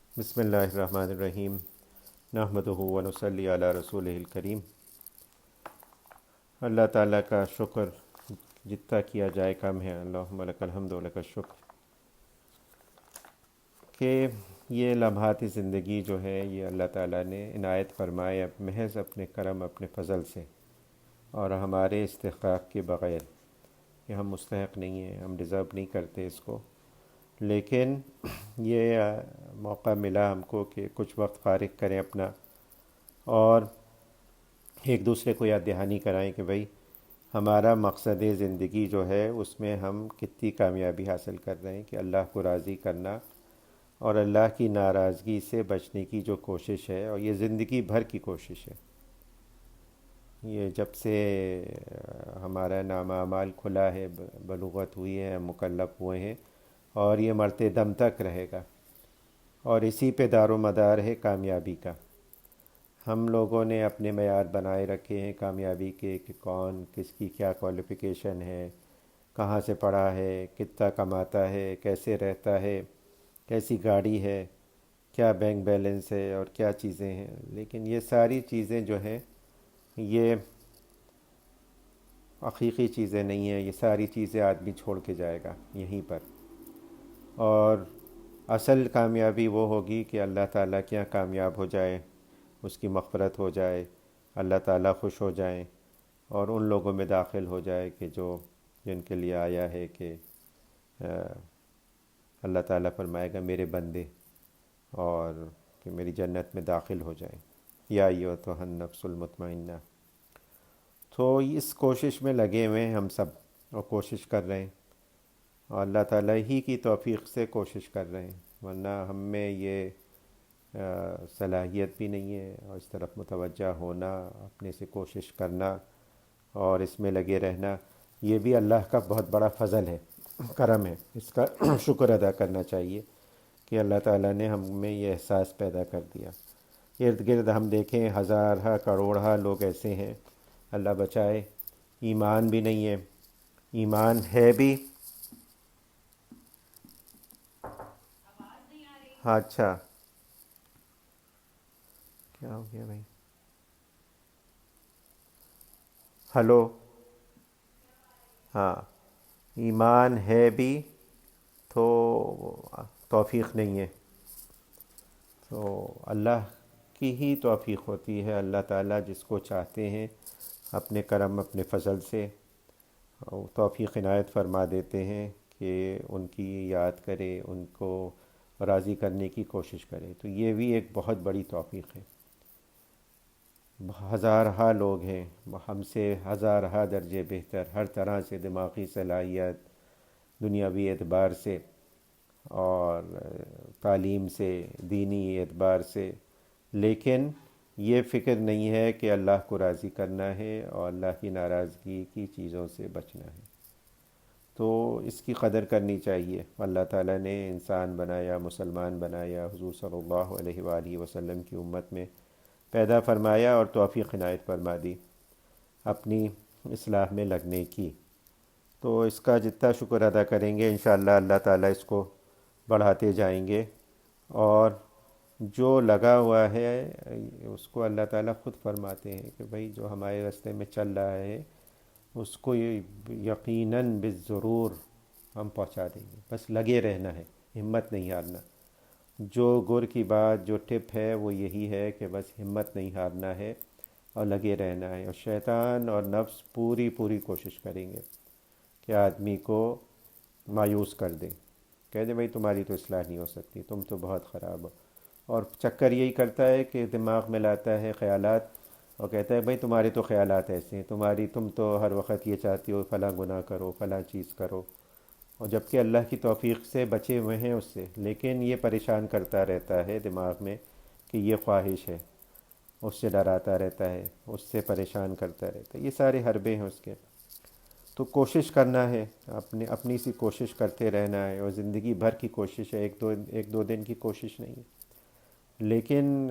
بسم اللہ الرحمن الرحیم نحمدہ و نصلی علی رسولہ الکریم۔ اللہ تعالیٰ کا شکر جتنا کیا جائے کم ہے۔ اللہم لک الحمد و لک الشکر کہ یہ لمحات زندگی جو ہے یہ اللہ تعالیٰ نے عنایت فرمائے محض اپنے کرم اپنے فضل سے، اور ہمارے استحقاق کے بغیر، کہ ہم مستحق نہیں ہیں، ہم ڈیزرو نہیں کرتے اس کو، لیکن یہ موقع ملا ہم کو کہ کچھ وقت فارغ کریں اپنا، اور ایک دوسرے کو یاد دہانی کرائیں کہ بھئی ہمارا مقصد زندگی جو ہے اس میں ہم کتنی کامیابی حاصل کر رہے ہیں، کہ اللہ کو راضی کرنا اور اللہ کی ناراضگی سے بچنے کی جو کوشش ہے، اور یہ زندگی بھر کی کوشش ہے۔ یہ جب سے ہمارا نامہ اعمال کھلا ہے، بلوغت ہوئی ہے، ہم مکلف ہوئے ہیں، اور یہ مرتے دم تک رہے گا، اور اسی پہ دار و مدار ہے کامیابی کا۔ ہم لوگوں نے اپنے معیار بنائے رکھے ہیں کامیابی کے، کہ کون کس کی کیا کوالیفیکیشن ہے، کہاں سے پڑھا ہے، کتنا کماتا ہے، کیسے رہتا ہے، کیسی گاڑی ہے، کیا بینک بیلنس ہے، اور کیا چیزیں ہیں۔ لیکن یہ ساری چیزیں جو ہیں یہ حقیقی چیزیں نہیں ہیں، یہ ساری چیزیں آدمی چھوڑ کے جائے گا یہیں پر، اور اصل کامیابی وہ ہوگی کہ اللہ تعالیٰ کے یہاں کامیاب ہو جائے، اس کی مغفرت ہو جائے، اللہ تعالیٰ خوش ہو جائیں، اور ان لوگوں میں داخل ہو جائے کہ جن کے لیے آیا ہے کہ اللہ تعالیٰ فرمائے گا میرے بندے، اور کہ میری جنت میں داخل ہو جائیں۔ یا ایھا النفس المطمئنہ۔ تو اس کوشش میں لگے ہوئے ہیں ہم سب، اور کوشش کر رہے ہیں، اور اللہ تعالیٰ ہی کی توفیق سے کوشش کر رہے ہیں، ورنہ ہم میں یہ صلاحیت بھی نہیں ہے، اور اس طرف متوجہ ہونا، اپنے سے کوشش کرنا اور اس میں لگے رہنا، یہ بھی اللہ کا بہت بڑا فضل ہے، کرم ہے، اس کا شکر ادا کرنا چاہیے کہ اللہ تعالیٰ نے ہم میں یہ احساس پیدا کر دیا۔ ارد گرد ہم دیکھیں ہزارہ کروڑہ لوگ ایسے ہیں، اللہ بچائے، ایمان بھی نہیں ہے، ایمان ہے بھی، ہاں اچھا، کیا ہو گیا بھائی؟ ہلو، ہاں، ایمان ہے بھی تو توفیق نہیں ہے، تو اللہ کی ہی توفیق ہوتی ہے۔ اللہ تعالیٰ جس کو چاہتے ہیں اپنے کرم اپنے فضل سے توفیق عنایت فرما دیتے ہیں کہ ان کی یاد کرے، ان کو راضی کرنے کی کوشش کرے، تو یہ بھی ایک بہت بڑی توفیق ہے۔ ہزارہا لوگ ہیں ہم سے ہزارہا درجے بہتر، ہر طرح سے، دماغی صلاحیت، دنیاوی اعتبار سے، اور تعلیم سے، دینی اعتبار سے، لیکن یہ فکر نہیں ہے کہ اللہ کو راضی کرنا ہے اور اللہ کی ناراضگی کی چیزوں سے بچنا ہے۔ تو اس کی قدر کرنی چاہیے۔ اللہ تعالیٰ نے انسان بنایا، مسلمان بنایا، حضور صلی اللہ علیہ وآلہ وسلم کی امت میں پیدا فرمایا، اور توفیق عنایت فرما دی اپنی اصلاح میں لگنے کی۔ تو اس کا جتنا شکر ادا کریں گے انشاءاللہ اللہ تعالیٰ اس کو بڑھاتے جائیں گے، اور جو لگا ہوا ہے اس کو اللہ تعالیٰ خود فرماتے ہیں کہ بھئی جو ہمارے راستے میں چل رہا ہے اس کو یقیناً بالضرور ہم پہنچا دیں گے، بس لگے رہنا ہے، ہمت نہیں ہارنا۔ جو گر کی بات، جو ٹپ ہے وہ یہی ہے کہ بس ہمت نہیں ہارنا ہے اور لگے رہنا ہے، اور شیطان اور نفس پوری پوری کوشش کریں گے کہ آدمی کو مایوس کر دیں، کہہ دیں بھئی تمہاری تو اصلاح نہیں ہو سکتی، تم تو بہت خراب ہو، اور چکر یہی کرتا ہے کہ دماغ میں لاتا ہے خیالات، اور کہتا ہے بھئی تمہارے تو خیالات ایسے ہیں، تم تو ہر وقت یہ چاہتی ہو فلاں گناہ کرو، فلاں چیز کرو، اور جبکہ اللہ کی توفیق سے بچے ہوئے ہیں اس سے، لیکن یہ پریشان کرتا رہتا ہے دماغ میں کہ یہ خواہش ہے، اس سے ڈراتا رہتا ہے، اس سے پریشان کرتا رہتا ہے، یہ سارے حربے ہیں اس کے۔ تو کوشش کرنا ہے، اپنی سی کوشش کرتے رہنا ہے، اور زندگی بھر کی کوشش ہے، ایک دو دن کی کوشش نہیں ہے۔ لیکن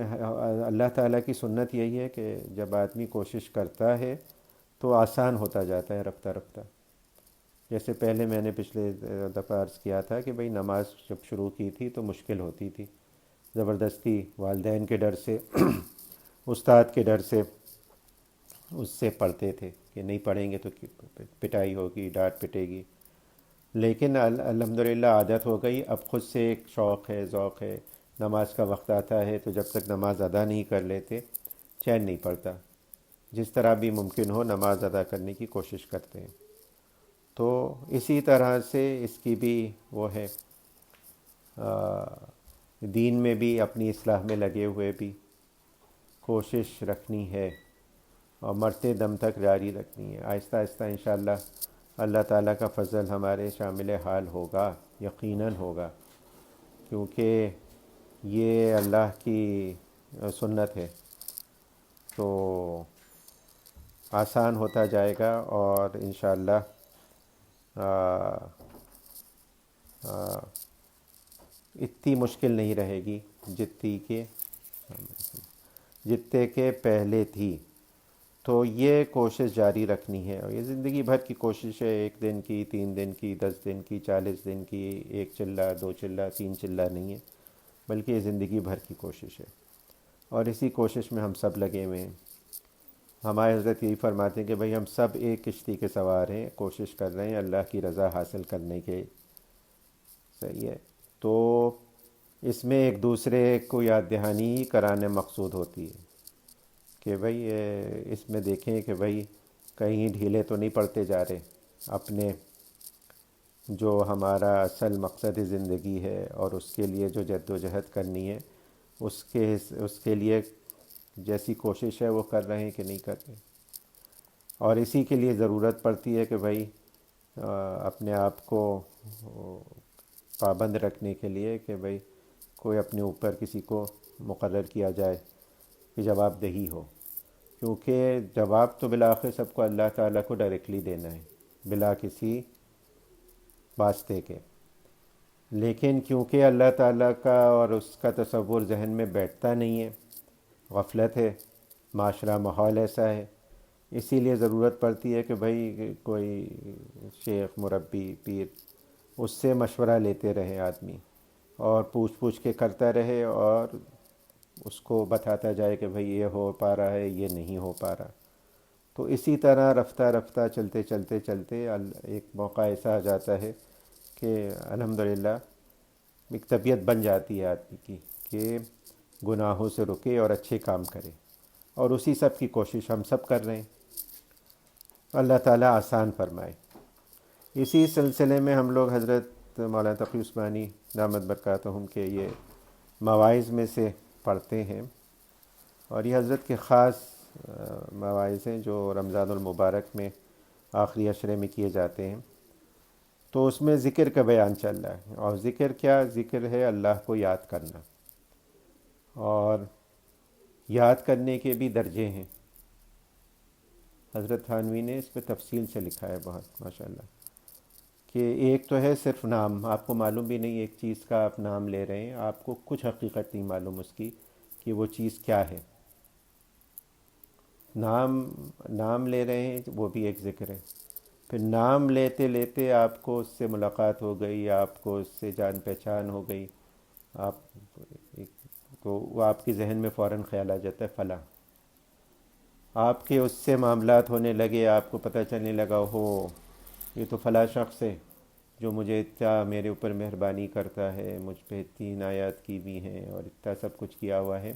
اللہ تعالیٰ کی سنت یہی ہے کہ جب آدمی کوشش کرتا ہے تو آسان ہوتا جاتا ہے رفتہ رفتہ۔ جیسے پہلے میں نے پچھلے دفعہ عرض کیا تھا کہ بھئی نماز جب شروع کی تھی تو مشکل ہوتی تھی، زبردستی والدین کے ڈر سے استاد کے ڈر سے اس سے پڑھتے تھے کہ نہیں پڑھیں گے تو پٹائی ہوگی، ڈانٹ پٹے گی۔ لیکن الحمدللہ عادت ہو گئی، اب خود سے ایک شوق ہے، ذوق ہے، نماز کا وقت آتا ہے تو جب تک نماز ادا نہیں کر لیتے چین نہیں پڑتا، جس طرح بھی ممکن ہو نماز ادا کرنے کی کوشش کرتے ہیں۔ تو اسی طرح سے اس کی بھی وہ ہے، دین میں بھی اپنی اصلاح میں لگے ہوئے بھی کوشش رکھنی ہے اور مرتے دم تک جاری رکھنی ہے۔ آہستہ آہستہ انشاءاللہ اللہ تعالیٰ کا فضل ہمارے شامل حال ہوگا، یقیناً ہوگا، کیونکہ یہ اللہ کی سنت ہے، تو آسان ہوتا جائے گا اور انشاءاللہ اتنی مشکل نہیں رہے گی جتنے کہ پہلے تھی۔ تو یہ کوشش جاری رکھنی ہے، اور یہ زندگی بھر کی کوشش ہے، ایک دن کی، 3 دن کی، 10 دن کی، 40 دن کی، ایک چلہ، 2 چلہ، 3 چلہ نہیں ہے، بلکہ یہ زندگی بھر کی کوشش ہے، اور اسی کوشش میں ہم سب لگے ہوئے ہیں۔ ہمارے حضرت یہی فرماتے ہیں کہ بھئی ہم سب ایک کشتی کے سوار ہیں، کوشش کر رہے ہیں اللہ کی رضا حاصل کرنے کے۔ صحیح ہے، تو اس میں ایک دوسرے کو یاد دہانی ہی کرانے مقصود ہوتی ہے کہ بھئی اس میں دیکھیں کہ بھئی کہیں ڈھیلے تو نہیں پڑتے جا رہے، اپنے جو ہمارا اصل مقصد زندگی ہے اور اس کے لیے جو جد و جہد کرنی ہے، اس کے لیے جیسی کوشش ہے وہ کر رہے ہیں کہ نہیں کر رہے۔ اور اسی کے لیے ضرورت پڑتی ہے کہ بھئی اپنے آپ کو پابند رکھنے کے لیے کہ بھئی کوئی اپنے اوپر کسی کو مقرر کیا جائے کہ جواب دہی ہو، کیونکہ جواب تو بالآخر سب کو اللہ تعالیٰ کو ڈائریکٹلی دینا ہے، بلا کسی واسطے کے۔ لیکن کیونکہ اللہ تعالیٰ کا اور اس کا تصور ذہن میں بیٹھتا نہیں ہے، غفلت ہے، معاشرہ ماحول ایسا ہے، اسی لیے ضرورت پڑتی ہے کہ بھئی کوئی شیخ، مربی، پیر، اس سے مشورہ لیتے رہے آدمی، اور پوچھ پوچھ کے کرتا رہے اور اس کو بتاتا جائے کہ بھئی یہ ہو پا رہا ہے، یہ نہیں ہو پا رہا۔ تو اسی طرح رفتہ رفتہ چلتے چلتے چلتے ایک موقع ایسا آ جاتا ہے کہ الحمدللہ ایک طبیعت بن جاتی ہے آدمی کی کہ گناہوں سے رکے اور اچھے کام کرے، اور اسی سب کی کوشش ہم سب کر رہے ہیں۔ اللہ تعالیٰ آسان فرمائے۔ اسی سلسلے میں ہم لوگ حضرت مولانا تقی عثمانی دامت برکاتہم کے یہ مواعظ میں سے پڑھتے ہیں، اور یہ حضرت کے خاص مواعظ ہیں جو رمضان المبارک میں آخری عشرے میں کیے جاتے ہیں۔ تو اس میں ذکر کا بیان چل رہا ہے، اور ذکر کیا؟ ذکر ہے اللہ کو یاد کرنا، اور یاد کرنے کے بھی درجے ہیں۔ حضرت تھانوی نے اس پہ تفصیل سے لکھا ہے بہت ماشاءاللہ، کہ ایک تو ہے صرف نام، آپ کو معلوم بھی نہیں ایک چیز کا آپ نام لے رہے ہیں، آپ کو کچھ حقیقت نہیں معلوم اس کی کہ وہ چیز کیا ہے۔ نام لے رہے ہیں وہ بھی ایک ذکر ہے، پھر نام لیتے لیتے آپ کو اس سے ملاقات ہو گئی، آپ کو اس سے جان پہچان ہو گئی، آپ تو وہ آپ کے ذہن میں فوراً خیال آ جاتا ہے فلاں، آپ کے اس سے معاملات ہونے لگے، آپ کو پتہ چلنے لگا ہو یہ تو فلاں شخص ہے جو مجھے اتنا میرے اوپر مہربانی کرتا ہے، مجھ پہ اتنی عنایات کی بھی ہیں اور اتنا سب کچھ کیا ہوا ہے۔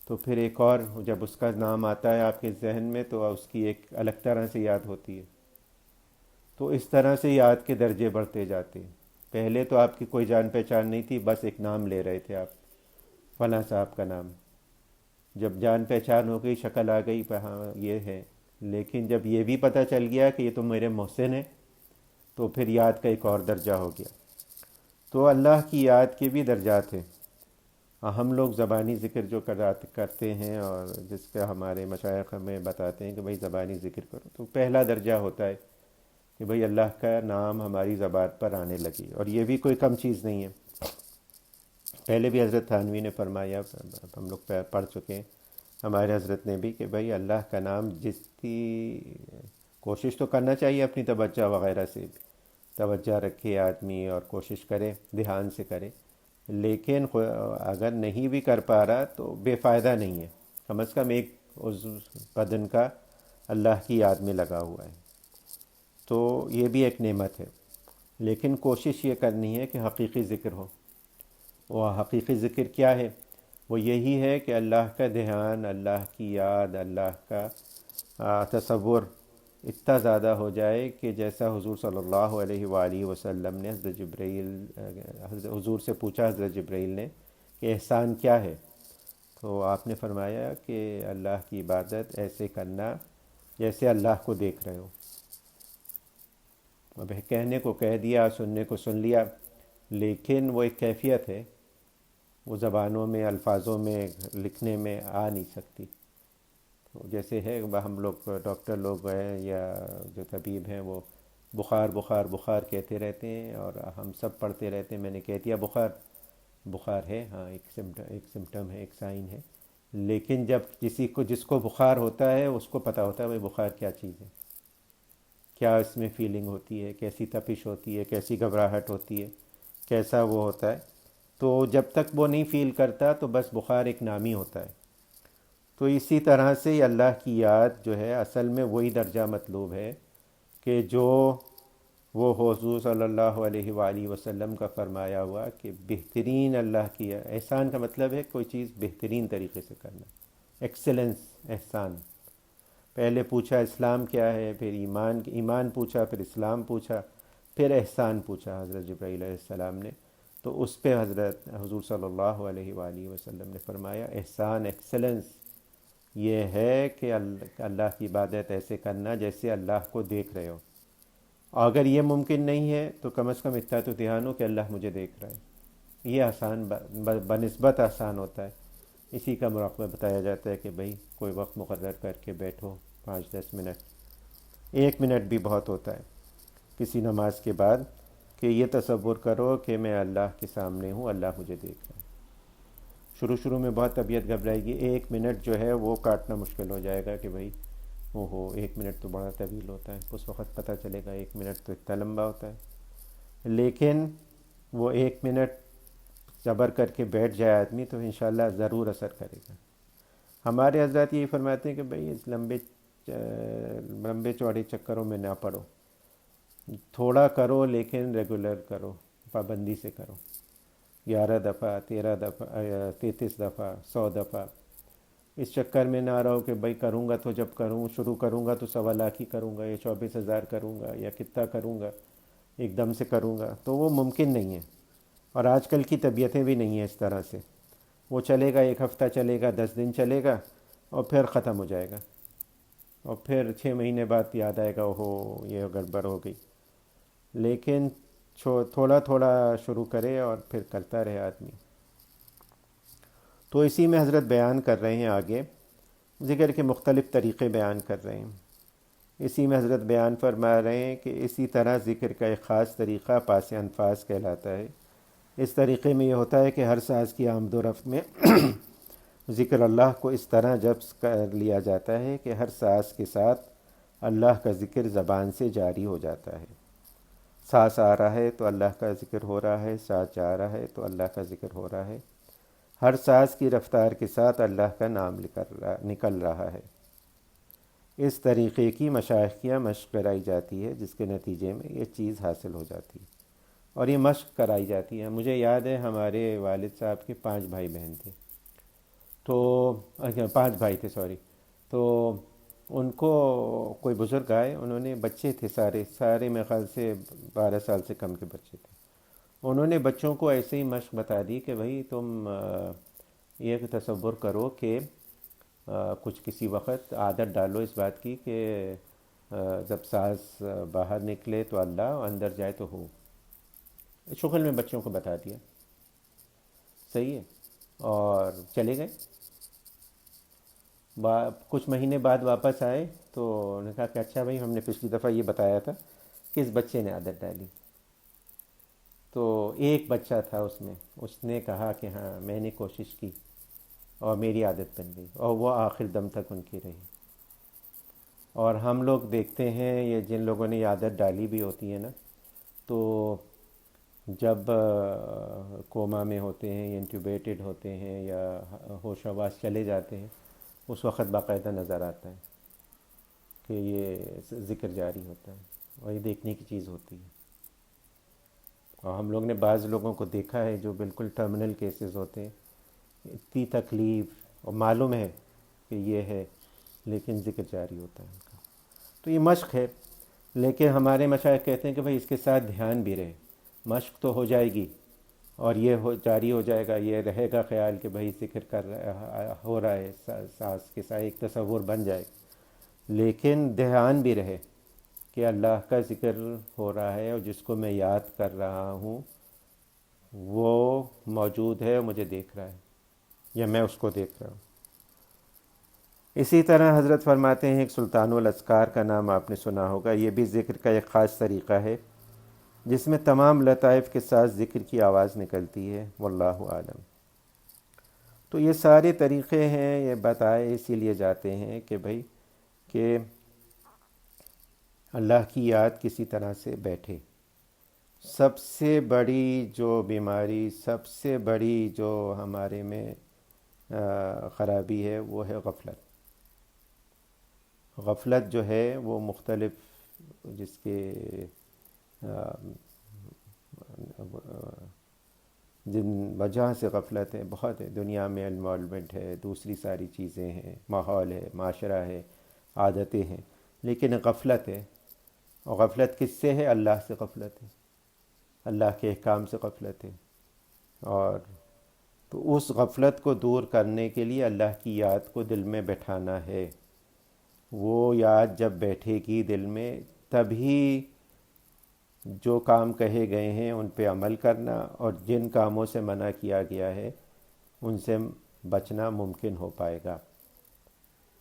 تو پھر ایک اور جب اس کا نام آتا ہے آپ کے ذہن میں تو اس کی ایک الگ طرح سے یاد ہوتی ہے۔ تو اس طرح سے یاد کے درجے بڑھتے جاتے ہیں۔ پہلے تو آپ کی کوئی جان پہچان نہیں تھی، بس ایک نام لے رہے تھے آپ، فلاں صاحب کا نام۔ جب جان پہچان ہو گئی، شکل آ گئی، ہاں یہ ہے، لیکن جب یہ بھی پتہ چل گیا کہ یہ تو میرے محسن ہے، تو پھر یاد کا ایک اور درجہ ہو گیا۔ تو اللہ کی یاد کے بھی درجات ہیں۔ ہم لوگ زبانی ذکر جو کرتے ہیں اور جس کا ہمارے مشائخ ہمیں بتاتے ہیں کہ بھئی زبانی ذکر کرو، تو پہلا درجہ ہوتا ہے کہ بھئی اللہ کا نام ہماری زبان پر آنے لگی، اور یہ بھی کوئی کم چیز نہیں ہے۔ پہلے بھی حضرت تھانوی نے فرمایا، ہم لوگ پڑھ چکے ہیں ہمارے حضرت نے بھی، کہ بھئی اللہ کا نام جس کی کوشش تو کرنا چاہیے اپنی توجہ وغیرہ سے بھی، توجہ رکھے آدمی اور کوشش کرے، دھیان سے کرے، لیکن اگر نہیں بھی کر پا رہا تو بے فائدہ نہیں ہے، کم از کم ایک عضو بدن کا اللہ کی یاد میں لگا ہوا ہے، تو یہ بھی ایک نعمت ہے۔ لیکن کوشش یہ کرنی ہے کہ حقیقی ذکر ہو۔ وہ حقیقی ذکر کیا ہے؟ وہ یہی ہے کہ اللہ کا دھیان، اللہ کی یاد، اللہ کا تصور اتنا زیادہ ہو جائے کہ جیسا حضور صلی اللہ علیہ وآلہ وسلم نے حضور سے پوچھا، حضرت جبرائیل نے، کہ احسان کیا ہے؟ تو آپ نے فرمایا کہ اللہ کی عبادت ایسے کرنا جیسے اللہ کو دیکھ رہے ہو۔ اب کہنے کو کہہ دیا، سننے کو سن لیا، لیکن وہ ایک کیفیت ہے، وہ زبانوں میں، الفاظوں میں، لکھنے میں آ نہیں سکتی۔ تو جیسے ہے ہم لوگ ڈاکٹر لوگ ہیں یا جو طبیب ہیں، وہ بخار بخار بخار کہتے رہتے ہیں اور ہم سب پڑھتے رہتے ہیں، میں نے کہہ دیا بخار بخار ہے، ہاں ایک سمٹم ہے، ایک سائن ہے، لیکن جب جس کو بخار ہوتا ہے اس کو پتہ ہوتا ہے بھائی بخار کیا چیز ہے، کیا اس میں فیلنگ ہوتی ہے، کیسی تپش ہوتی ہے، کیسی گھبراہٹ ہوتی ہے، کیسا وہ ہوتا ہے۔ تو جب تک وہ نہیں فیل کرتا تو بس بخار ایک نام ہی ہوتا ہے۔ تو اسی طرح سے اللہ کی یاد جو ہے اصل میں وہی درجہ مطلوب ہے کہ جو وہ حضور صلی اللہ علیہ وآلہ وسلم کا فرمایا ہوا کہ بہترین اللہ کی احسان کا مطلب ہے کوئی چیز بہترین طریقے سے کرنا، ایکسلنس، احسان۔ پہلے پوچھا اسلام کیا ہے، پھر ایمان پوچھا، پھر اسلام پوچھا، پھر احسان پوچھا حضرت جبرائیل علیہ السلام نے۔ تو اس پہ حضرت حضور صلی اللہ علیہ وآلہ وسلم نے فرمایا احسان، ایکسلنس یہ ہے کہ اللہ کی عبادت ایسے کرنا جیسے اللہ کو دیکھ رہے ہو۔ اگر یہ ممکن نہیں ہے تو کم از کم اتنا تو دھیان ہو کہ اللہ مجھے دیکھ رہا ہے۔ یہ آسان بنسبت آسان ہوتا ہے۔ اسی کا مراقبہ بتایا جاتا ہے کہ بھئی کوئی وقت مقرر کر کے بیٹھو، 5-10 منٹ، 1 منٹ بھی بہت ہوتا ہے کسی نماز کے بعد، کہ یہ تصور کرو کہ میں اللہ کے سامنے ہوں، اللہ مجھے دیکھ رہا ہے۔ شروع میں بہت طبیعت گھبرائے گی، 1 منٹ جو ہے وہ کاٹنا مشکل ہو جائے گا کہ بھئی 1 منٹ تو بڑا طویل ہوتا ہے، اس وقت پتہ چلے گا 1 منٹ تو اتنا لمبا ہوتا ہے۔ لیکن وہ 1 منٹ صبر کر کے بیٹھ جائے آدمی تو انشاءاللہ ضرور اثر کرے گا۔ ہمارے حضرات یہی فرماتے ہیں کہ بھئی اس لمبے چوڑے چکروں میں نہ پڑو، تھوڑا کرو لیکن ریگولر کرو، پابندی سے کرو، 11 دفعہ، 13 دفعہ، 33 دفعہ، 100 دفعہ۔ اس چکر میں نہ رہو کہ بھئی کروں گا تو جب شروع کروں گا تو 1.25 ہی کروں گا یا 24,000 کروں گا یا کتنا کروں گا، ایک دم سے کروں گا، تو وہ ممکن نہیں ہے۔ اور آج کل کی طبیعتیں بھی نہیں ہیں اس طرح سے، وہ چلے گا 1 ہفتہ چلے گا، 10 دن چلے گا اور پھر ختم ہو جائے گا، اور پھر 6 مہینے بعد یاد آئے گا یہ گڑبڑ ہو گئی۔ لیکن تھوڑا تھوڑا شروع کرے اور پھر کرتا رہے آدمی۔ تو اسی میں حضرت بیان کر رہے ہیں آگے، ذکر کے مختلف طریقے بیان کر رہے ہیں۔ اسی میں حضرت بیان فرما رہے ہیں کہ اسی طرح ذکر کا ایک خاص طریقہ پاس انفاس کہلاتا ہے۔ اس طریقے میں یہ ہوتا ہے کہ ہر ساز کی آمد و رفت میں ذکر اللہ کو اس طرح جبس کر لیا جاتا ہے کہ ہر ساز کے ساتھ اللہ کا ذکر زبان سے جاری ہو جاتا ہے۔ سانس آ رہا ہے تو اللہ کا ذکر ہو رہا ہے، سانس جا رہا ہے تو اللہ کا ذکر ہو رہا ہے۔ ہر سانس کی رفتار کے ساتھ اللہ کا نام نکل رہا ہے۔ اس طریقے کی مشائخیہ مشق کرائی جاتی ہے، جس کے نتیجے میں یہ چیز حاصل ہو جاتی ہے، اور یہ مشق کرائی جاتی ہے۔ مجھے یاد ہے ہمارے والد صاحب کے 5 بھائی بہن تھے، تو 5 بھائی تھے، سوری۔ تو ان کو کوئی بزرگ آئے، انہوں نے بچے تھے سارے میرے خیال سے 12 سال سے کم کے بچے تھے۔ انہوں نے بچوں کو ایسے ہی مشق بتا دی کہ بھئی تم یہ تصور کرو کہ کچھ کسی وقت عادت ڈالو اس بات کی کہ جب سانس باہر نکلے تو اللہ، اندر جائے تو ہو۔ شغل میں بچوں کو بتا دیا، صحیح ہے، اور چلے گئے۔ کچھ مہینے بعد واپس آئے تو انہوں نے کہا کہ اچھا بھائی، ہم نے پچھلی دفعہ یہ بتایا تھا کہ اس بچے نے عادت ڈالی۔ تو ایک بچہ تھا اس نے کہا کہ ہاں میں نے کوشش کی اور میری عادت بن گئی، اور وہ آخر دم تک ان کی رہی۔ اور ہم لوگ دیکھتے ہیں یہ جن لوگوں نے یہ عادت ڈالی بھی ہوتی ہے نا، تو جب کوما میں ہوتے ہیں یا انٹیوبیٹڈ ہوتے ہیں یا ہوش حواس چلے جاتے ہیں، اس وقت باقاعدہ نظر آتا ہے کہ یہ ذکر جاری ہوتا ہے، اور یہ دیکھنے کی چیز ہوتی ہے۔ اور ہم لوگ نے بعض لوگوں کو دیکھا ہے جو بالکل ٹرمینل کیسز ہوتے ہیں، اتنی تکلیف اور معلوم ہے کہ یہ ہے، لیکن ذکر جاری ہوتا ہے ان کا۔ تو یہ مشق ہے، لیکن ہمارے مشائخ کہتے ہیں کہ بھائی اس کے ساتھ دھیان بھی رہے۔ مشق تو ہو جائے گی اور یہ جاری ہو جائے گا، یہ رہے گا خیال کہ بھائی ذکر کر رہا ہو رہا ہے، سانس کے ساتھ ایک تصور بن جائے، لیکن دھیان بھی رہے کہ اللہ کا ذکر ہو رہا ہے اور جس کو میں یاد کر رہا ہوں وہ موجود ہے اور مجھے دیکھ رہا ہے، یا میں اس کو دیکھ رہا ہوں۔ اسی طرح حضرت فرماتے ہیں، ایک سلطان الاذکار کا نام آپ نے سنا ہوگا، یہ بھی ذکر کا ایک خاص طریقہ ہے جس میں تمام لطائف کے ساتھ ذکر کی آواز نکلتی ہے، واللہ عالم۔ تو یہ سارے طریقے ہیں، یہ بتائے اسی لیے جاتے ہیں کہ بھائی کہ اللہ کی یاد کسی طرح سے بیٹھے۔ سب سے بڑی جو بیماری، سب سے بڑی جو ہمارے میں خرابی ہے وہ ہے غفلت۔ غفلت جو ہے وہ مختلف جس کے جن وجہ سے غفلت ہے بہت ہے، دنیا میں انوالومنٹ ہے، دوسری ساری چیزیں ہیں، ماحول ہے، معاشرہ ہے، عادتیں ہیں، لیکن غفلت ہے۔ اور غفلت کس سے ہے؟ اللہ سے غفلت ہے، اللہ کے احکام سے غفلت ہے۔ اور تو اس غفلت کو دور کرنے کے لیے اللہ کی یاد کو دل میں بٹھانا ہے۔ وہ یاد جب بیٹھے گی دل میں، تبھی جو کام کہے گئے ہیں ان پہ عمل کرنا، اور جن کاموں سے منع کیا گیا ہے ان سے بچنا ممکن ہو پائے گا،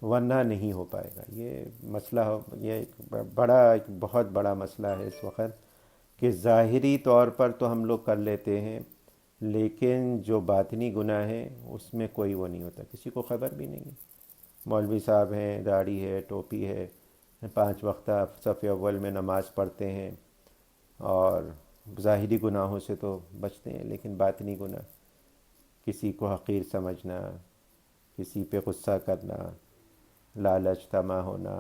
ورنہ نہیں ہو پائے گا۔ یہ مسئلہ، یہ ایک بہت بڑا مسئلہ ہے اس وقت، کہ ظاہری طور پر تو ہم لوگ کر لیتے ہیں، لیکن جو باطنی گناہ ہے اس میں کوئی وہ نہیں ہوتا، کسی کو خبر بھی نہیں ہے۔ مولوی صاحب ہیں، داڑھی ہے، ٹوپی ہے، 5 وقتہ صف اول میں نماز پڑھتے ہیں، اور ظاہری گناہوں سے تو بچتے ہیں، لیکن باطنی گناہ، کسی کو حقیر سمجھنا، کسی پہ غصہ کرنا، لالچ، طمع ہونا،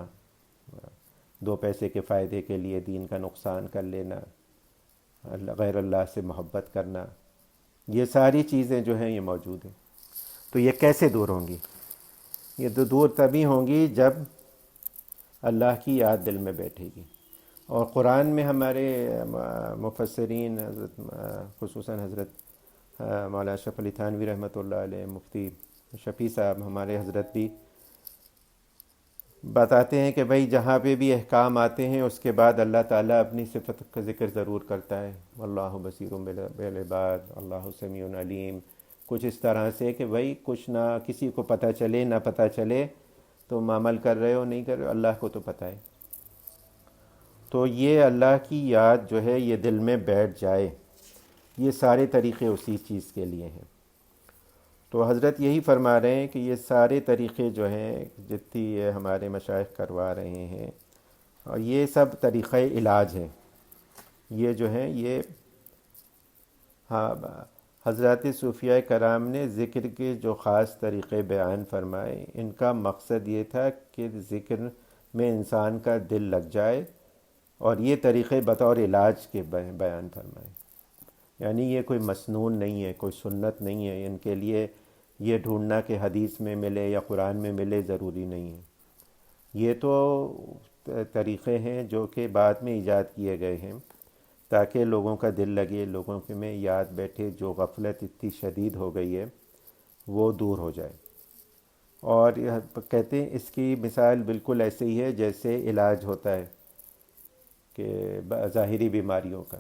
2 پیسے کے فائدے کے لیے دین کا نقصان کر لینا، غیر اللہ سے محبت کرنا، یہ ساری چیزیں جو ہیں یہ موجود ہیں۔ تو یہ کیسے دور ہوں گی؟ یہ تو دور تبھی ہوں گی جب اللہ کی یاد دل میں بیٹھے گی۔ اور قرآن میں ہمارے مفسرین، خصوصاً حضرت مولانا اشرف علی تھانوی رحمۃ اللہ علیہ، مفتی شفیع صاحب ہمارے حضرت بھی بتاتے ہیں کہ بھائی جہاں پہ بھی احکام آتے ہیں اس کے بعد اللہ تعالیٰ اپنی صفت کا ذکر ضرور کرتا ہے، واللہ بصیر بالعباد، اللہ سمیع علیم، کچھ اس طرح سے کہ بھائی کچھ نہ کسی کو پتہ چلے نہ پتہ چلے، تم عمل کر رہے ہو نہیں کر رہے ہو، اللہ کو تو پتہ ہے۔ تو یہ اللہ کی یاد جو ہے یہ دل میں بیٹھ جائے، یہ سارے طریقے اسی چیز کے لیے ہیں۔ تو حضرت یہی فرما رہے ہیں کہ یہ سارے طریقے جو ہیں جتنی یہ ہمارے مشائخ کروا رہے ہیں، اور یہ سب طریقہ علاج ہیں، یہ جو ہیں یہ حضرات صوفیہ کرام نے ذکر کے جو خاص طریقے بیان فرمائے، ان کا مقصد یہ تھا کہ ذکر میں انسان کا دل لگ جائے، اور یہ طریقے بطور علاج کے بیان فرمائے۔ یعنی یہ کوئی مسنون نہیں ہے، کوئی سنت نہیں ہے، ان کے لیے یہ ڈھونڈنا کہ حدیث میں ملے یا قرآن میں ملے ضروری نہیں ہے۔ یہ تو طریقے ہیں جو کہ بعد میں ایجاد کیے گئے ہیں تاکہ لوگوں کا دل لگے، لوگوں کے میں یاد بیٹھے، جو غفلت اتنی شدید ہو گئی ہے وہ دور ہو جائے۔ اور کہتے ہیں اس کی مثال بالکل ایسے ہی ہے جیسے علاج ہوتا ہے کہ ظاہری بیماریوں کا،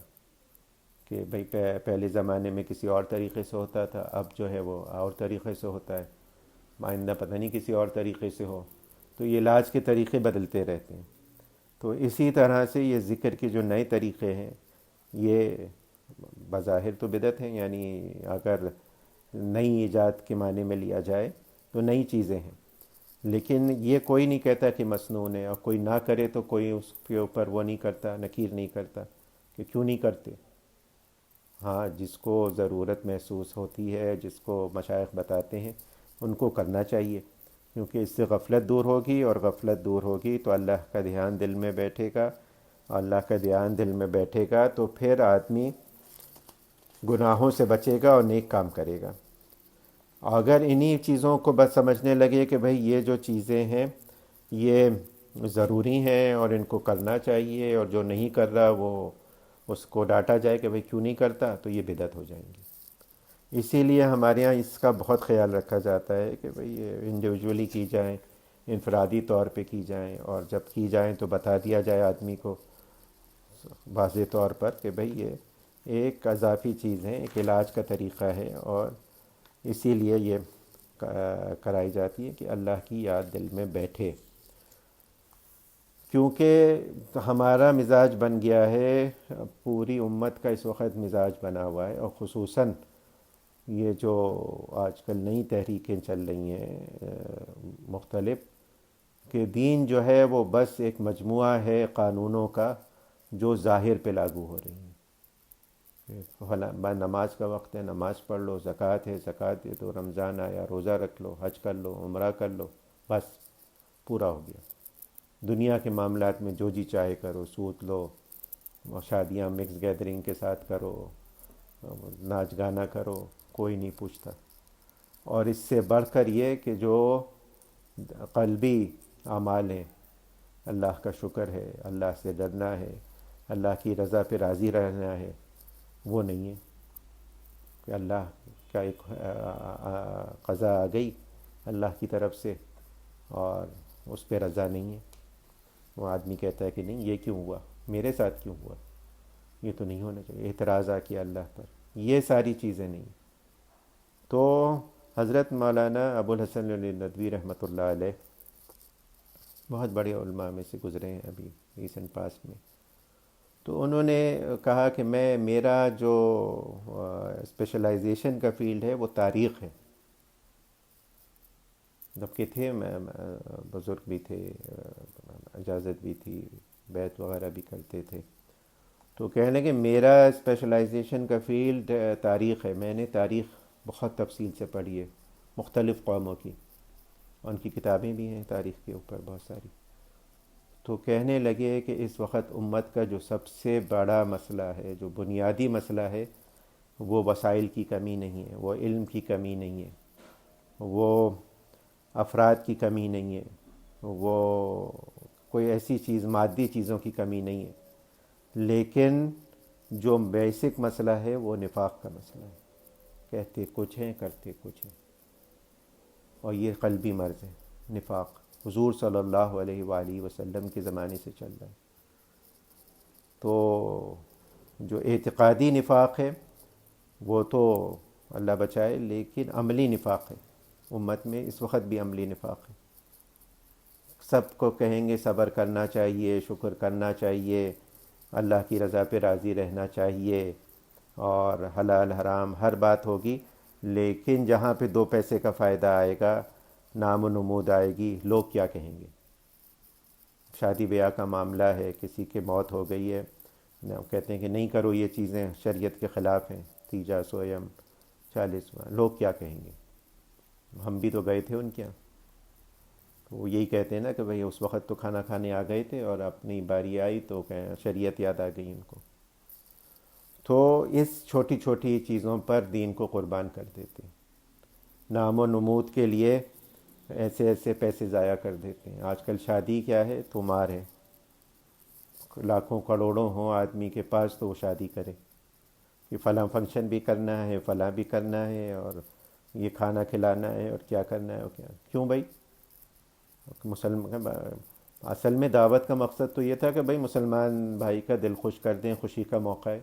کہ بھئی پہلے زمانے میں کسی اور طریقے سے ہوتا تھا، اب جو ہے وہ اور طریقے سے ہوتا ہے، آئندہ پتہ نہیں کسی اور طریقے سے ہو، تو یہ علاج کے طریقے بدلتے رہتے ہیں۔ تو اسی طرح سے یہ ذکر کے جو نئے طریقے ہیں یہ بظاہر تو بدعت ہیں، یعنی اگر نئی ایجاد کے معنی میں لیا جائے تو نئی چیزیں ہیں، لیکن یہ کوئی نہیں کہتا کہ مسنون ہے، اور کوئی نہ کرے تو کوئی اس کے اوپر وہ نہیں کرتا، نکیر نہیں کرتا کہ کیوں نہیں کرتے۔ ہاں جس کو ضرورت محسوس ہوتی ہے، جس کو مشائخ بتاتے ہیں، ان کو کرنا چاہیے، کیونکہ اس سے غفلت دور ہوگی، اور غفلت دور ہوگی تو اللہ کا دھیان دل میں بیٹھے گا، اللہ کا دھیان دل میں بیٹھے گا تو پھر آدمی گناہوں سے بچے گا اور نیک کام کرے گا۔ اگر انہی چیزوں کو بس سمجھنے لگے کہ بھئی یہ جو چیزیں ہیں یہ ضروری ہیں اور ان کو کرنا چاہیے، اور جو نہیں کر رہا وہ اس کو ڈانٹا جائے کہ بھئی کیوں نہیں کرتا، تو یہ بدعت ہو جائیں گی۔ اسی لیے ہمارے یہاں اس کا بہت خیال رکھا جاتا ہے کہ بھئی یہ انڈیویجولی کی جائیں، انفرادی طور پہ کی جائیں، اور جب کی جائیں تو بتا دیا جائے آدمی کو واضح طور پر کہ بھئی یہ ایک اضافی چیز ہے، ایک علاج کا طریقہ ہے، اور اسی لیے یہ کرائی جاتی ہے کہ اللہ کی یاد دل میں بیٹھے، کیونکہ ہمارا مزاج بن گیا ہے، پوری امت کا اس وقت مزاج بنا ہوا ہے، اور خصوصاً یہ جو آج کل نئی تحریکیں چل رہی ہیں مختلف، کہ دین جو ہے وہ بس ایک مجموعہ ہے قانونوں کا جو ظاہر پہ لاگو ہو رہی ہیں۔ نماز کا وقت ہے، نماز پڑھ لو، زکوٰۃ ہے، زکوٰۃ دے دو، رمضان آیا، روزہ رکھ لو، حج کر لو، عمرہ کر لو، بس پورا ہو گیا۔ دنیا کے معاملات میں جو جی چاہے کرو، سود لو، شادیاں مکس گیدرنگ کے ساتھ کرو، ناچ گانا کرو، کوئی نہیں پوچھتا۔ اور اس سے بڑھ کر یہ کہ جو قلبی اعمال ہیں، اللہ کا شکر ہے، اللہ سے ڈرنا ہے، اللہ کی رضا پہ راضی رہنا ہے، وہ نہیں ہے کہ اللہ کا ایک قضا آ گئی اللہ کی طرف سے اور اس پہ رضا نہیں ہے۔ وہ آدمی کہتا ہے کہ نہیں یہ کیوں ہوا، میرے ساتھ کیوں ہوا، یہ تو نہیں ہونا چاہیے، اعتراض آ کیا اللہ پر، یہ ساری چیزیں نہیں۔ تو حضرت مولانا ابو الحسن علی ندوی رحمۃ اللہ علیہ بہت بڑے علماء میں سے گزرے ہیں ابھی ریسنٹ پاسٹ میں، تو انہوں نے کہا کہ میرا جو اسپیشلائزیشن کا فیلڈ ہے وہ تاریخ ہے۔ جبکہ تھے بزرگ بھی تھے، اجازت بھی تھی، بیعت وغیرہ بھی کرتے تھے، تو کہنے لگے میرا اسپیشلائزیشن کا فیلڈ تاریخ ہے، میں نے تاریخ بہت تفصیل سے پڑھی ہے مختلف قوموں کی، ان کی کتابیں بھی ہیں تاریخ کے اوپر بہت ساری۔ تو کہنے لگے کہ اس وقت امت کا جو سب سے بڑا مسئلہ ہے، جو بنیادی مسئلہ ہے، وہ وسائل کی کمی نہیں ہے، وہ علم کی کمی نہیں ہے، وہ افراد کی کمی نہیں ہے، وہ کوئی ایسی چیز مادی چیزوں کی کمی نہیں ہے، لیکن جو بیسک مسئلہ ہے وہ نفاق کا مسئلہ ہے۔ کہتے کچھ ہیں، کرتے کچھ ہیں، اور یہ قلبی مرض ہے، نفاق حضور صلی اللہ علیہ وآلہ وسلم کے زمانے سے چل رہا ہے۔ تو جو اعتقادی نفاق ہے وہ تو اللہ بچائے، لیکن عملی نفاق ہے، امت میں اس وقت بھی عملی نفاق ہے۔ سب کو کہیں گے صبر کرنا چاہیے، شکر کرنا چاہیے، اللہ کی رضا پہ راضی رہنا چاہیے، اور حلال حرام ہر بات ہوگی، لیکن جہاں پہ دو پیسے کا فائدہ آئے گا، نام و نمود آئے گی، لوگ کیا کہیں گے۔ شادی بیاہ کا معاملہ ہے، کسی کی موت ہو گئی ہے، کہتے ہیں کہ نہیں کرو یہ چیزیں شریعت کے خلاف ہیں، تیجا سویم 40واں، لوگ کیا کہیں گے۔ ہم بھی تو گئے تھے ان کے یہاں، تو وہ یہی کہتے ہیں نا کہ بھئی اس وقت تو کھانا کھانے آ گئے تھے اور اپنی باری آئی تو شریعت یاد آ گئی ان کو۔ تو اس چھوٹی چھوٹی چیزوں پر دین کو قربان کر دیتے ہیں، نام و نمود کے لیے ایسے ایسے پیسے ضائع کر دیتے ہیں۔ آج کل شادی کیا ہے، تمار ہے، لاکھوں کروڑوں ہوں آدمی کے پاس تو وہ شادی کرے کہ فلاں فنکشن بھی کرنا ہے، فلاں بھی کرنا ہے، اور یہ کھانا کھلانا ہے، اور کیا کرنا ہے، اور کیوں بھائی؟ اصل میں دعوت کا مقصد تو یہ تھا کہ بھائی مسلمان بھائی کا دل خوش کر دیں، خوشی کا موقع ہے،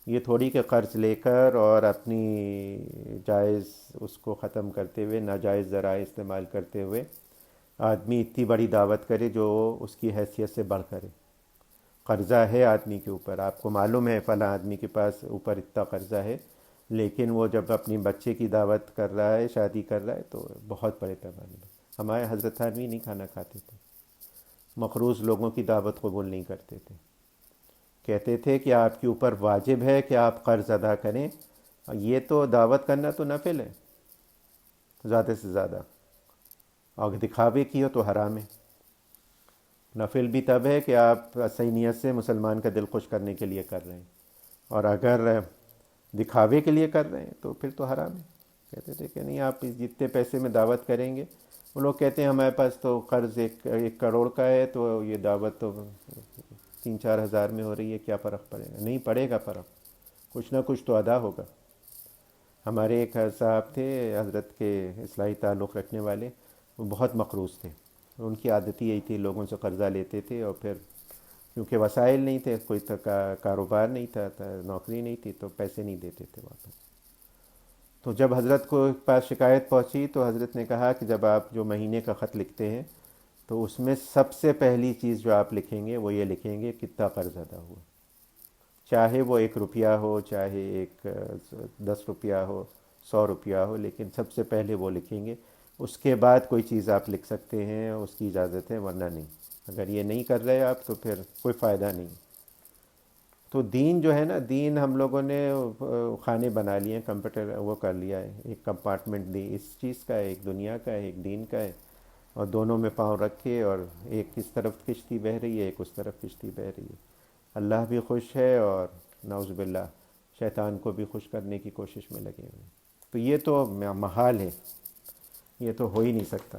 یہ تھوڑی کہ قرض لے کر اور اپنی جائز اس کو ختم کرتے ہوئے ناجائز ذرائع استعمال کرتے ہوئے آدمی اتنی بڑی دعوت کرے جو اس کی حیثیت سے بڑھ کرے۔ قرضہ ہے آدمی کے اوپر، آپ کو معلوم ہے فلاں آدمی کے پاس اوپر اتنا قرضہ ہے، لیکن وہ جب اپنی بچے کی دعوت کر رہا ہے، شادی کر رہا ہے، تو بہت بڑے پیمانے پر۔ ہمارے حضرت تھانوی نہیں کھانا کھاتے تھے، مقروض لوگوں کی دعوت قبول نہیں کرتے تھے، کہتے تھے کہ آپ کے اوپر واجب ہے کہ آپ قرض ادا کریں، یہ تو دعوت کرنا تو نفل ہے زیادہ سے زیادہ، اور دکھاوے کی ہو تو حرام ہے۔ نفل بھی تب ہے کہ آپ صحیح نیت سے مسلمان کا دل خوش کرنے کے لیے کر رہے ہیں، اور اگر دکھاوے کے لیے کر رہے ہیں تو پھر تو حرام ہے۔ کہتے تھے کہ نہیں، آپ جتنے پیسے میں دعوت کریں گے، وہ لوگ کہتے ہیں ہمارے پاس تو قرض 1 کروڑ کا ہے، تو یہ دعوت تو 3-4 ہزار میں ہو رہی ہے، کیا فرق پڑے گا؟ نہیں پڑے گا فرق، کچھ نہ کچھ تو ادا ہوگا۔ ہمارے ایک صاحب تھے حضرت کے اصلاحی تعلق رکھنے والے، وہ بہت مقروض تھے، ان کی عادت ہی یہی تھی، لوگوں سے قرضہ لیتے تھے، اور پھر کیونکہ وسائل نہیں تھے، کوئی کاروبار نہیں تھا، نوکری نہیں تھی، تو پیسے نہیں دیتے تھے واپس۔ تو جب حضرت کو پاس شکایت پہنچی تو حضرت نے کہا کہ جب آپ جو مہینے کا خط لکھتے ہیں تو اس میں سب سے پہلی چیز جو آپ لکھیں گے وہ یہ لکھیں گے کتنا قرض ادا ہوا، چاہے وہ 1 روپیہ ہو، چاہے 10 روپیہ ہو، 100 روپیہ ہو، لیکن سب سے پہلے وہ لکھیں گے۔ اس کے بعد کوئی چیز آپ لکھ سکتے ہیں، اس کی اجازت ہے، ورنہ نہیں۔ اگر یہ نہیں کر رہے آپ تو پھر کوئی فائدہ نہیں۔ تو دین جو ہے نا، دین ہم لوگوں نے خانے بنا لیے ہیں، کمپیوٹر وہ کر لیا ہے، ایک کمپارٹمنٹ دی اس چیز کا ہے، ایک دنیا کا ہے، ایک دین کا ہے، اور دونوں میں پاؤں رکھے، اور ایک اس طرف کشتی بہہ رہی ہے، ایک اس طرف کشتی بہہ رہی ہے۔ اللہ بھی خوش ہے، اور نعوذ باللہ شیطان کو بھی خوش کرنے کی کوشش میں لگے ہوئے ہیں۔ تو یہ تو محال ہے، یہ تو ہو ہی نہیں سکتا۔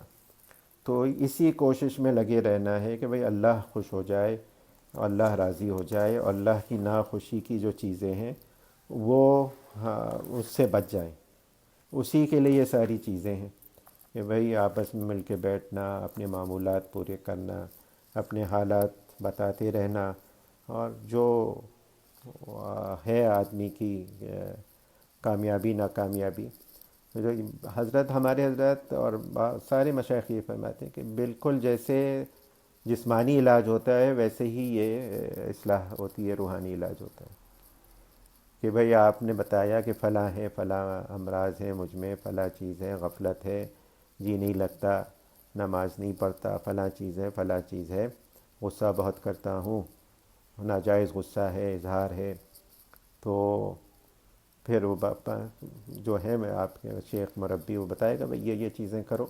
تو اسی کوشش میں لگے رہنا ہے کہ بھئی اللہ خوش ہو جائے، اللہ راضی ہو جائے، اور اللہ کی ناخوشی کی جو چیزیں ہیں وہ اس سے بچ جائیں۔ اسی کے لیے یہ ساری چیزیں ہیں کہ بھئی آپس میں مل کے بیٹھنا، اپنے معمولات پورے کرنا، اپنے حالات بتاتے رہنا، اور جو ہے آدمی کی کامیابی ناکامیابی، جو حضرت ہمارے حضرت اور سارے مشائخ یہ فرماتے ہیں کہ بالکل جیسے جسمانی علاج ہوتا ہے ویسے ہی یہ اصلاح ہوتی ہے، روحانی علاج ہوتا ہے۔ کہ بھئی آپ نے بتایا کہ فلاں ہے، فلاں امراض ہیں مجھ میں، فلاں چیز ہے، غفلت ہے، جی نہیں لگتا، نماز نہیں پڑھتا، فلاں چیز ہے، فلاں چیز ہے، غصہ بہت کرتا ہوں، ناجائز غصہ ہے، اظہار ہے، تو پھر وہ جو ہے میں آپ کے شیخ مربی وہ بتائے گا بھئی یہ چیزیں کرو۔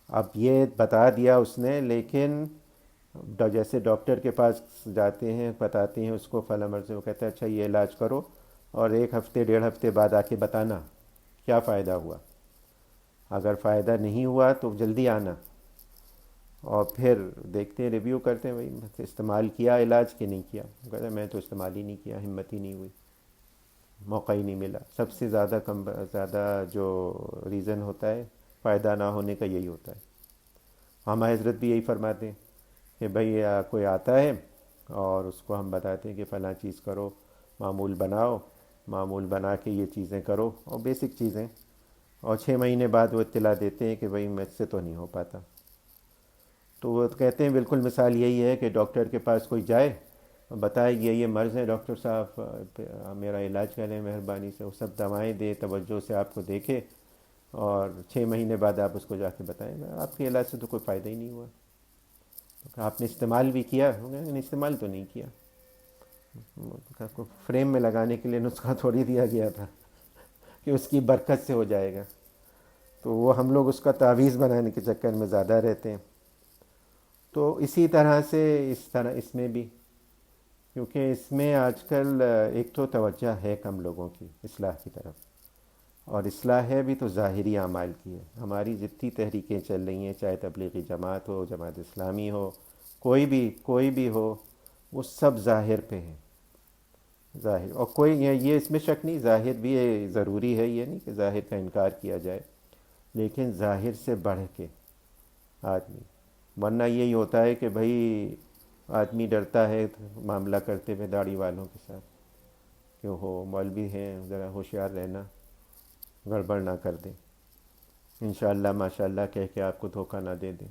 اب یہ بتا دیا اس نے، لیکن جیسے ڈاکٹر کے پاس جاتے ہیں، بتاتے ہیں اس کو فلاں مرض ہے، وہ کہتا ہے اچھا یہ علاج کرو، اور 1 ہفتے 1.5 ہفتے بعد آ کے بتانا کیا فائدہ ہوا۔ اگر فائدہ نہیں ہوا تو جلدی آنا، اور پھر دیکھتے ہیں، ریویو کرتے ہیں بھئی استعمال کیا علاج کہ نہیں کیا۔ وہ کہتا ہے میں تو استعمال ہی نہیں کیا، ہمت ہی نہیں ہوئی، موقع ہی نہیں ملا۔ سب سے زیادہ جو ریزن ہوتا ہے فائدہ نہ ہونے کا یہی ہوتا ہے۔ ہمارے حضرت بھی یہی فرماتے ہیں کہ بھئی کوئی آتا ہے اور اس کو ہم بتاتے ہیں کہ فلاں چیز کرو، معمول بناؤ، معمول بنا کے یہ چیزیں کرو، اور بیسک چیزیں، اور 6 مہینے بعد وہ اطلاع دیتے ہیں کہ بھئی مجھ سے تو نہیں ہو پاتا۔ تو وہ کہتے ہیں بالکل مثال یہی ہے کہ ڈاکٹر کے پاس کوئی جائے، بتائے یہ مرض ہے، ڈاکٹر صاحب میرا علاج کریں مہربانی سے، وہ سب دوائیں دے، توجہ سے آپ کو دیکھے، اور 6 مہینے بعد آپ اس کو جا کے بتائیں آپ کے علاج سے تو کوئی فائدہ ہی نہیں ہوا، آپ نے استعمال بھی کیا؟ استعمال تو نہیں کیا، فریم میں لگانے کے لیے نسخہ تھوڑی دیا گیا تھا کہ اس کی برکت سے ہو جائے گا۔ تو وہ ہم لوگ اس کا تعویذ بنانے کے چکر میں زیادہ رہتے ہیں۔ تو اسی طرح سے اس میں بھی، کیونکہ اس میں آج کل ایک تو توجہ ہے کم لوگوں کی اصلاح کی طرف، اور اصلاح ہے بھی تو ظاہری اعمال کی ہے۔ ہماری جتنی تحریکیں چل رہی ہیں، چاہے تبلیغی جماعت ہو، جماعت اسلامی ہو، کوئی بھی ہو، وہ سب ظاہر پہ ہے، ظاہر، اور کوئی یہ اس میں شک نہیں، ظاہر بھی ضروری ہے، یہ نہیں کہ ظاہر کا انکار کیا جائے، لیکن ظاہر سے بڑھ کے آدمی، ورنہ یہی ہوتا ہے کہ بھئی آدمی ڈرتا ہے معاملہ کرتے ہوئے داڑھی والوں کے ساتھ، کہ ہو مولوی ہیں ذرا ہوشیار رہنا، گڑبڑ نہ کر دیں، انشاءاللہ ماشاءاللہ کہہ کے آپ کو دھوکہ نہ دے دیں۔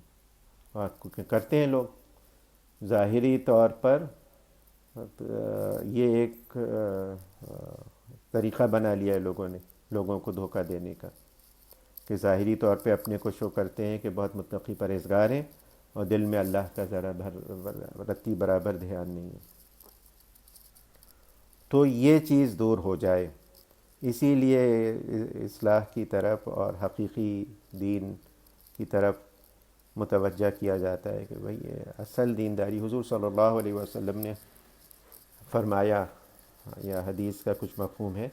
اور کرتے ہیں لوگ ظاہری طور پر، یہ ایک طریقہ بنا لیا ہے لوگوں نے لوگوں کو دھوکہ دینے کا، کہ ظاہری طور پہ اپنے کو شو کرتے ہیں کہ بہت متقی پرہیزگار ہیں، اور دل میں اللہ کا ذرا رتی برابر دھیان نہیں ہے۔ تو یہ چیز دور ہو جائے. اسی لیے اصلاح کی طرف اور حقیقی دین کی طرف متوجہ کیا جاتا ہے کہ بھئی یہ اصل دینداری حضور صلی اللہ علیہ وسلم نے فرمایا، یا حدیث کا کچھ مفہوم ہے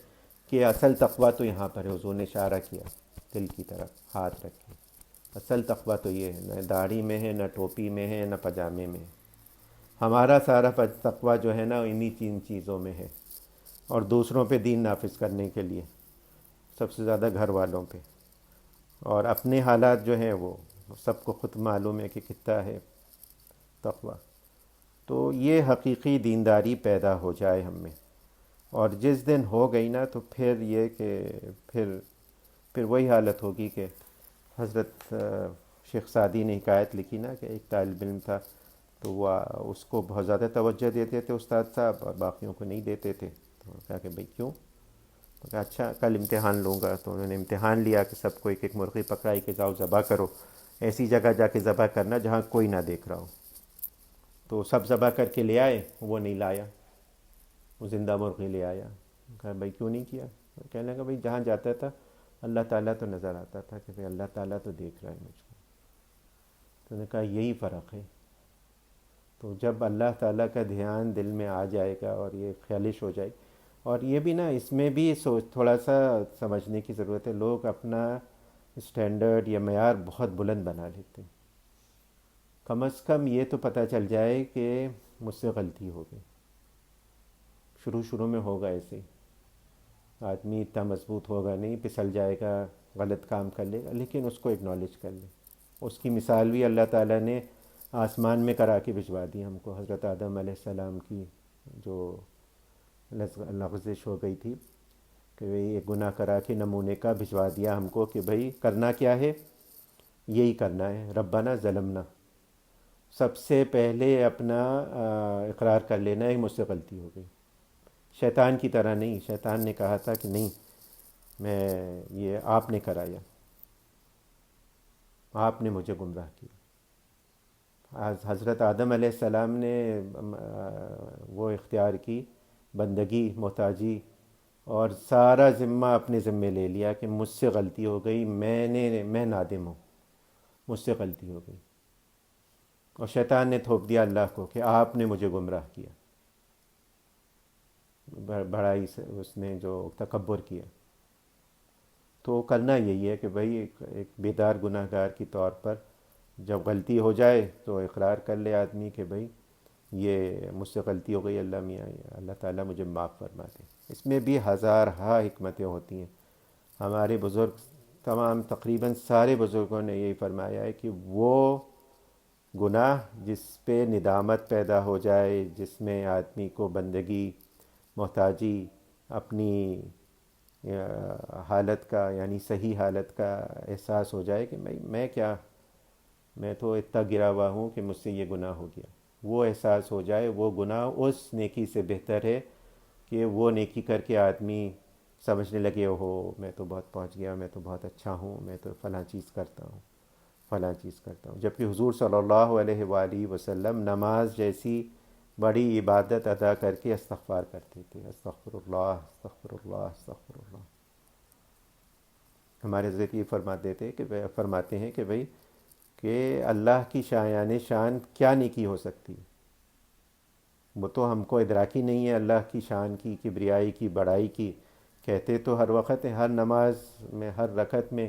کہ اصل تقویٰ تو یہاں پر ہے. حضور نے اشارہ کیا دل کی طرف ہاتھ رکھ کے. اصل تقویٰ تو یہ ہے، نہ داڑھی میں ہے، نہ ٹوپی میں ہے، نہ پاجامے میں ہے. ہمارا سارا تقویٰ جو ہے نا انہی تین چیزوں میں ہے. اور دوسروں پہ دین نافذ کرنے کے لیے، سب سے زیادہ گھر والوں پہ، اور اپنے حالات جو ہیں وہ سب کو خود معلوم ہے کہ کتنا ہے تقویٰ. تو یہ حقیقی دینداری پیدا ہو جائے ہم میں. اور جس دن ہو گئی نا تو پھر یہ کہ پھر وہی حالت ہوگی کہ حضرت شیخ سعدی نے حکایت لکھی نا کہ ایک طالب علم تھا، تو وہ اس کو بہت زیادہ توجہ دیتے تھے استاد صاحب، اور باقیوں کو نہیں دیتے تھے. تو کہا کہ بھئی کیوں؟ تو کہا اچھا کل امتحان لوں گا. تو انہوں نے امتحان لیا کہ سب کو ایک ایک مرغی پکڑائی کہ جاؤ ذبح کرو، ایسی جگہ جا کے ذبح کرنا جہاں کوئی نہ دیکھ رہا ہو. تو سب ذبح کر کے لے آئے، وہ نہیں لایا، وہ زندہ مرغی لے آیا. کہا بھئی کیوں نہیں کیا؟ کہنے لگا بھئی جہاں جاتا تھا اللہ تعالیٰ تو نظر آتا تھا کہ بھئی اللہ تعالیٰ تو دیکھ رہا ہے مجھ کو. تو نے کہا یہی فرق ہے. تو جب اللہ تعالیٰ کا دھیان دل میں آ جائے گا اور یہ خالص ہو جائے. اور یہ بھی نا اس میں بھی تھوڑا سا سمجھنے کی ضرورت ہے. لوگ اپنا اسٹینڈرڈ یا معیار بہت بلند بنا لیتے ہیں. کم از کم یہ تو پتہ چل جائے کہ مجھ سے غلطی ہو گئی. شروع میں ہوگا ایسے، آدمی اتنا مضبوط ہوگا نہیں، پھسل جائے گا، غلط کام کر لے گا، لیکن اس کو اکنالج کر لے. اس کی مثال بھی اللہ تعالیٰ نے آسمان میں کرا کے بھجوا دی ہم کو. حضرت آدم علیہ السلام کی جو لغزش ہو گئی تھی کہ یہ گناہ کرا کے نمونے کا بھجوا دیا ہم کو کہ بھئی کرنا کیا ہے، یہی کرنا ہے. ربنا ظلمنا، سب سے پہلے اپنا اقرار کر لینا ہے مجھ سے غلطی ہو گئی. شیطان کی طرح نہیں. شیطان نے کہا تھا کہ نہیں، میں یہ آپ نے کرایا، آپ نے مجھے گمراہ کیا. حضرت آدم علیہ السلام نے وہ اختیار کی بندگی، محتاجی، اور سارا ذمہ اپنے ذمے لے لیا کہ مجھ سے غلطی ہو گئی، میں نادم ہوں، مجھ سے غلطی ہو گئی. اور شیطان نے تھوپ دیا اللہ کو کہ آپ نے مجھے گمراہ کیا. بڑائی سے اس نے جو تکبر کیا. تو کرنا یہی ہے کہ بھئی ایک بیدار گناہ گار کی طور پر جب غلطی ہو جائے تو اقرار کر لے آدمی کہ بھئی یہ مجھ سے غلطی ہو گئی، اللہ میاں اللہ تعالیٰ مجھے معاف فرما دے. اس میں بھی ہزارہا حکمتیں ہوتی ہیں. ہمارے بزرگ تمام تقریباً سارے بزرگوں نے یہی فرمایا ہے کہ وہ گناہ جس پہ ندامت پیدا ہو جائے، جس میں آدمی کو بندگی، محتاجی، اپنی حالت کا یعنی صحیح حالت کا احساس ہو جائے کہ میں کیا، میں تو اتنا گرا ہوا ہوں کہ مجھ سے یہ گناہ ہو گیا، وہ احساس ہو جائے، وہ گناہ اس نیکی سے بہتر ہے کہ وہ نیکی کر کے آدمی سمجھنے لگے ہو میں تو بہت پہنچ گیا، میں تو بہت اچھا ہوں، میں تو فلاں چیز کرتا ہوں، فلاں چیز کرتا ہوں. جبکہ حضور صلی اللہ علیہ وآلہ وسلم نماز جیسی بڑی عبادت ادا کر کے استغفار کرتے تھے. استغفر اللہ، استغفر اللہ، استغفر اللہ. ہمارے حضرت یہ فرماتے ہیں کہ بھئی کہ اللہ کی شایان شان کیا نیکی ہو سکتی ہے؟ وہ تو ہم کو ادراکی نہیں ہے اللہ کی شان کی، کبریائی کی، بڑائی کی. کہتے تو ہر وقت ہیں، ہر نماز میں، ہر رکعت میں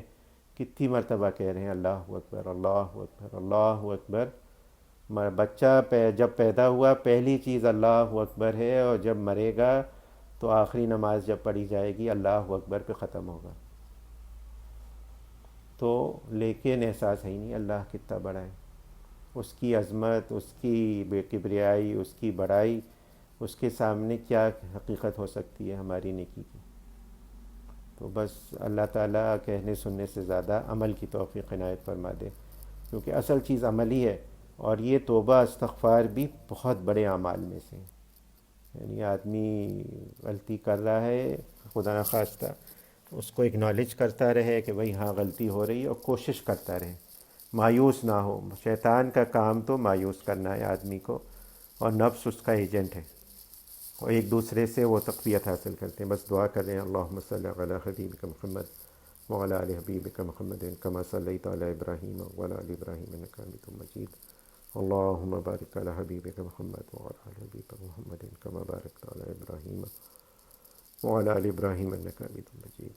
کتنی مرتبہ کہہ رہے ہیں اللہ اکبر، اللہ اکبر، اللہ اکبر. بچہ جب پیدا ہوا پہلی چیز اللہ اکبر ہے، اور جب مرے گا تو آخری نماز جب پڑھی جائے گی اللہ اکبر پہ ختم ہوگا. تو لیکن احساس ہے ہی نہیں اللہ کتنا بڑا ہے، اس کی عظمت، اس کی بے کبریائی، اس کی بڑائی، اس کے سامنے کیا حقیقت ہو سکتی ہے ہماری نیکی کی. تو بس اللہ تعالیٰ کہنے سننے سے زیادہ عمل کی توفیق عنایت فرما دے، کیونکہ اصل چیز عمل ہی ہے. اور یہ توبہ استغفار بھی بہت بڑے اعمال میں سے، یعنی آدمی غلطی کر رہا ہے، خدا نخواستہ اس کو اکنالج کرتا رہے کہ بھئی ہاں غلطی ہو رہی ہے، اور کوشش کرتا رہے، مایوس نہ ہو. شیطان کا کام تو مایوس کرنا ہے آدمی کو، اور نفس اس کا ایجنٹ ہے. اور ایک دوسرے سے وہ تقویت حاصل کرتے ہیں۔ بس دعا کر رہے ہیں اللہم صلی علی حبیبک محمد وعلی آل حبیبک محمد کما صلیت علی ابراہیم وعلی آل ابراہیم انک حمید مجید، اللہم بارک علی حبیبک محمد وعلی آل حبیبک محمد کما بارکت علی ابراہیم وعلی آل ابراہیم انک حمید مجید،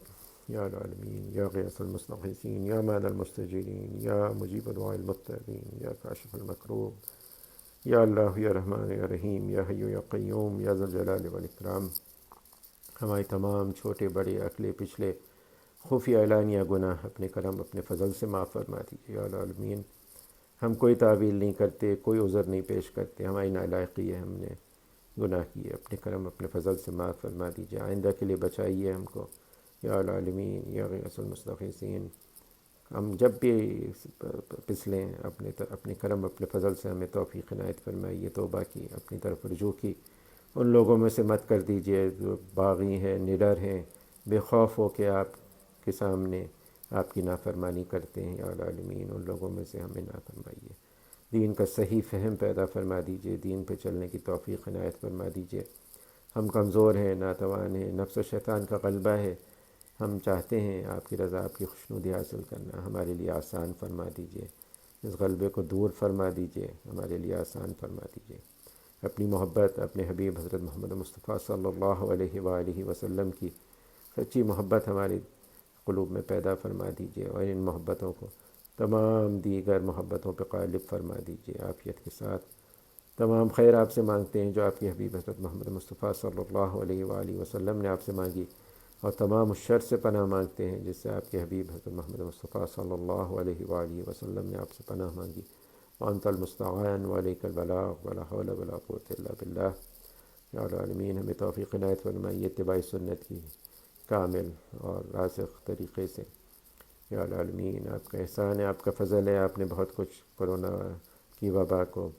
یا العالمین یا غیاث المستغیثین یا مانع المستجیرین یا مجیب دعاء المضطرین یا کاشف المکروب، یا اللہ یا رحمان یا رحیم یا حی یا قیوم یا ذا الجلال والاکرام۔ ہمارے تمام چھوٹے بڑے اگلے پچھلے خفیہ اعلانیہ گناہ اپنے کرم اپنے فضل سے معاف فرما دیجیے یا العالمین۔ ہم کوئی تعویل نہیں کرتے، کوئی عذر نہیں پیش کرتے، ہماری نالائقی ہے، ہم نے گناہ کیے، اپنے کرم اپنے فضل سے معاف فرما دیجیے، آئندہ کے لیے بچائیے ہم کو یا العالمین یا غیاث المستغیثین۔ ہم جب بھی پھسلیں اپنے کرم اپنے فضل سے ہمیں توفیق عنایت فرمائیے، توبہ کی، اپنی طرف رجوع کی، ان لوگوں میں سے مت کر دیجیے جو باغی ہیں، نڈر ہیں، بے خوف ہو کے آپ کے سامنے آپ کی نافرمانی کرتے ہیں یا العالمین، ان لوگوں میں سے ہمیں نہ فرمائیے۔ دین کا صحیح فہم پیدا فرما دیجیے، دین پہ چلنے کی توفیق عنایت فرما دیجیے۔ ہم کمزور ہیں، ناتوان ہیں، نفس و شیطان کا غلبہ ہے، ہم چاہتے ہیں آپ کی رضا آپ کی خوشنودی حاصل کرنا، ہمارے لیے آسان فرما دیجیے، اس غلبے کو دور فرما دیجیے، ہمارے لیے آسان فرما دیجیے۔ اپنی محبت اپنے حبیب حضرت محمد مصطفیٰ صلی اللہ علیہ وآلہ وسلم کی سچی محبت ہمارے قلوب میں پیدا فرما دیجیے، اور ان محبتوں کو تمام دیگر محبتوں پہ غالب فرما دیجیے عافیت کے ساتھ۔ تمام خیر آپ سے مانگتے ہیں جو آپ کے حبیب حضرت محمد مصطفیٰ صلی اللہ علیہ وآلہ وسلم نے آپ سے مانگی، اور تمام اس شر سے پناہ مانگتے ہیں جس سے آپ کے حبیب حضرت محمد مصطفیٰ صلی اللہ علیہ وآلہ وسلم نے آپ سے پناہ مانگی۔ وانت المستعان وعلیک البلاغ ولا حول ولا قوة الا باللہ۔ یا العالمین ہمیں توفیق عنایت فرمائیے اتباع سنت کی کامل اور راسخ طریقے سے۔ یا العالمین آپ کا احسان ہے، آپ کا فضل ہے، آپ نے بہت کچھ کرونا کی وبا کو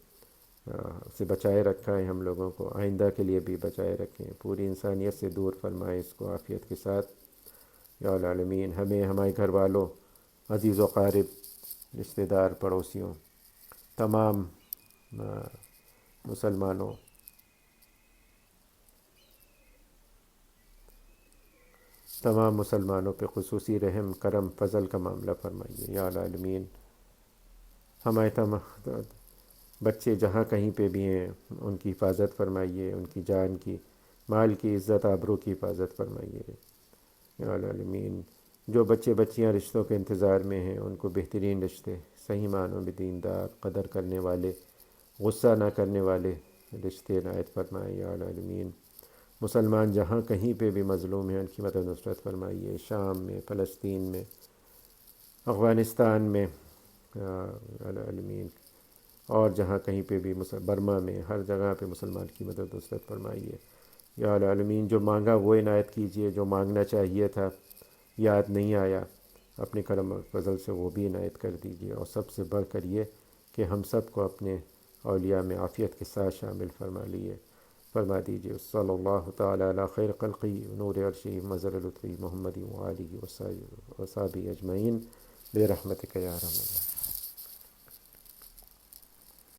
سے بچائے رکھا ہے، ہم لوگوں کو آئندہ کے لیے بھی بچائے رکھیں، پوری انسانیت سے دور فرمائے اس کو عافیت کے ساتھ۔ یا العالمین ہمیں، ہمارے گھر والوں، عزیز و قارب، رشتہ دار، پڑوسیوں، تمام مسلمانوں پہ خصوصی رحم کرم فضل کا معاملہ فرمائیے یا العالمین۔ ہمارے بچے جہاں کہیں پہ بھی ہیں ان کی حفاظت فرمائیے، ان کی جان کی، مال کی، عزت آبرو کی حفاظت فرمائیے یا العالمین۔ جو بچے بچیاں رشتوں کے انتظار میں ہیں ان کو بہترین رشتے، صحیح معنوں میں دیندار، قدر کرنے والے، غصہ نہ کرنے والے رشتے عنایت فرمائے یا العالمین۔ مسلمان جہاں کہیں پہ بھی مظلوم ہیں ان کی مدد نصرت فرمائیے، شام میں، فلسطین میں، افغانستان میں العالمین، اور جہاں کہیں پہ بھی برما میں، ہر جگہ پہ مسلمان کی مدد نصرت فرمائیے یا العالمین۔ جو مانگا وہ عنایت کیجیے، جو مانگنا چاہیے تھا یاد نہیں آیا اپنے کرم اور فضل سے وہ بھی عنایت کر دیجیے، اور سب سے بڑھ کر یہ کہ ہم سب کو اپنے اولیاء میں عافیت کے ساتھ شامل فرما دیجیے۔ صلی اللہ تعالی علی خیر خلقی نور عرشی مظہر لطفی محمد وآلہ وصحبہ اجمعین برحمتک یا ارحم الراحمین۔